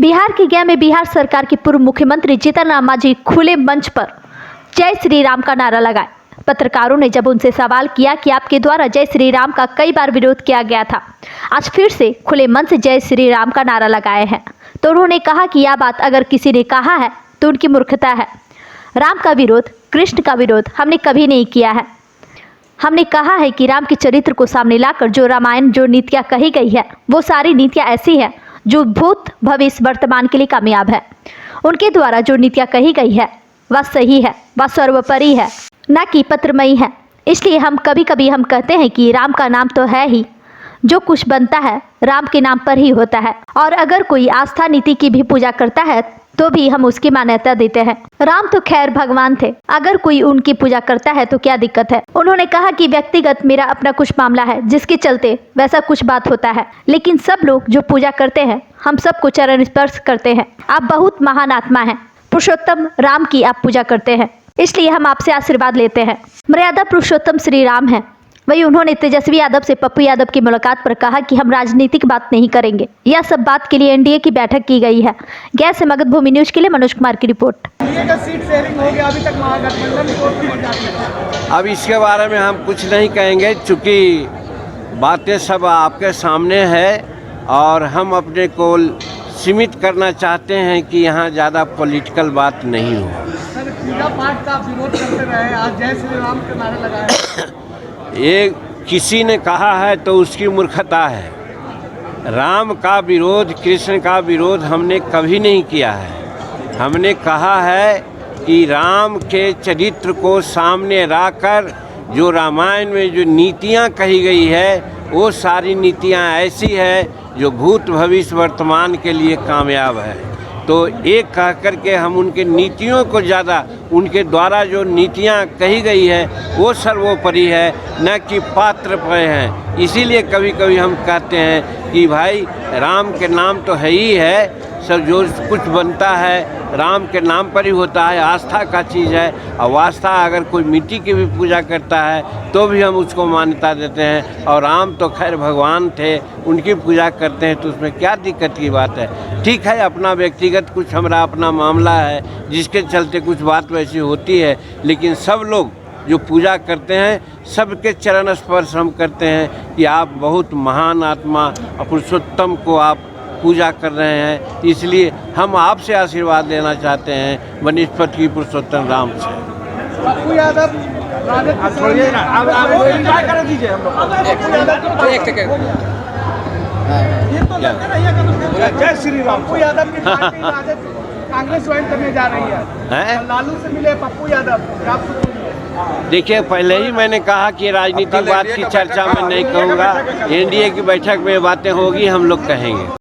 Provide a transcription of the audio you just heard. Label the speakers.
Speaker 1: बिहार के गया में बिहार सरकार के पूर्व मुख्यमंत्री जीतन राम मांझी खुले मंच पर जय श्री राम का नारा लगाए। पत्रकारों ने जब उनसे सवाल किया कि आपके द्वारा जय श्री राम का कई बार विरोध किया गया था, आज फिर से खुले मन से जय श्री राम का नारा लगाए हैं, तो उन्होंने कहा कि यह बात अगर किसी ने कहा है तो उनकी मूर्खता है। राम का विरोध, कृष्ण का विरोध हमने कभी नहीं किया है। हमने कहा है कि राम के चरित्र को सामने लाकर जो रामायण जो नीतियाँ कही गई है, वो सारी नीतियाँ ऐसी है जो भूत भविष्य वर्तमान के लिए कामयाब है। उनके द्वारा जो नीतियाँ कही गई है वह सही है, वह सर्वोपरि है, न कि पत्रमयी है। इसलिए हम कभी कभी हम कहते हैं कि राम का नाम तो है ही, जो कुछ बनता है राम के नाम पर ही होता है। और अगर कोई आस्था नीति की भी पूजा करता है तो भी हम उसकी मान्यता देते हैं। राम तो खैर भगवान थे, अगर कोई उनकी पूजा करता है तो क्या दिक्कत है। उन्होंने कहा कि व्यक्तिगत मेरा अपना कुछ मामला है जिसके चलते वैसा कुछ बात होता है, लेकिन सब लोग जो पूजा करते हैं हम सबको चरण स्पर्श करते हैं। आप बहुत महान आत्मा हैं, पुरुषोत्तम राम की आप पूजा करते हैं, इसलिए हम आपसे आशीर्वाद लेते हैं। मर्यादा पुरुषोत्तम श्री राम है। वही उन्होंने तेजस्वी यादव से पप्पू यादव की मुलाकात पर कहा कि हम राजनीतिक बात नहीं करेंगे। यह सब बात के लिए एनडीए की बैठक की गई है। गया से मगध भूमि न्यूज के लिए मनोज कुमार की रिपोर्ट।
Speaker 2: सीट शेयरिंग हो गया, अभी तक महागठबंधन।
Speaker 3: अब इसके बारे में हम कुछ नहीं कहेंगे, चूँकि बातें सब आपके सामने है और हम अपने को सीमित करना चाहते हैं कि यहाँ ज़्यादा पॉलिटिकल बात नहीं हो।
Speaker 2: सर, पूजा पाठ का विरोध करते रहे, आज जय श्री राम के नारे लगाए।
Speaker 3: ये किसी ने कहा है तो उसकी मूर्खता है। राम का विरोध, कृष्ण का विरोध हमने कभी नहीं किया है। हमने कहा है कि राम के चरित्र को सामने रखकर जो रामायण में जो नीतियाँ कही गई है वो सारी नीतियाँ ऐसी है जो भूत भविष्य वर्तमान के लिए कामयाब है। तो एक कह कर के हम उनके नीतियों को ज़्यादा, उनके द्वारा जो नीतियाँ कही गई है वो सर्वोपरि है, न कि पात्र पर हैं। इसीलिए कभी कभी हम कहते हैं कि भाई राम के नाम तो है ही है, सब जो कुछ बनता है राम के नाम पर ही होता है, आस्था का चीज़ है। और आस्था अगर कोई मिट्टी की भी पूजा करता है तो भी हम उसको मान्यता देते हैं। और राम तो खैर भगवान थे, उनकी पूजा करते हैं तो उसमें क्या दिक्कत की बात है। ठीक है, अपना व्यक्तिगत कुछ हमारा अपना मामला है जिसके चलते कुछ बात वैसी होती है, लेकिन सब लोग जो पूजा करते हैं सबके चरण स्पर्श हम करते हैं कि आप बहुत महान आत्मा पुरुषोत्तम को आप पूजा कर रहे हैं, इसलिए हम आपसे आशीर्वाद लेना चाहते हैं बनिस्पत की पुरुषोत्तम राम से।
Speaker 2: पप्पू यादव जय श्री राम। पप्पू यादव की पार्टी कांग्रेस ज्वाइन करने जा रही है। लालू से मिले पप्पू यादव।
Speaker 3: देखिए, पहले ही मैंने कहा कि राजनीतिक बात की चर्चा में नहीं कहूँगा। एनडीए की बैठक में बातें होगी, हम लोग कहेंगे।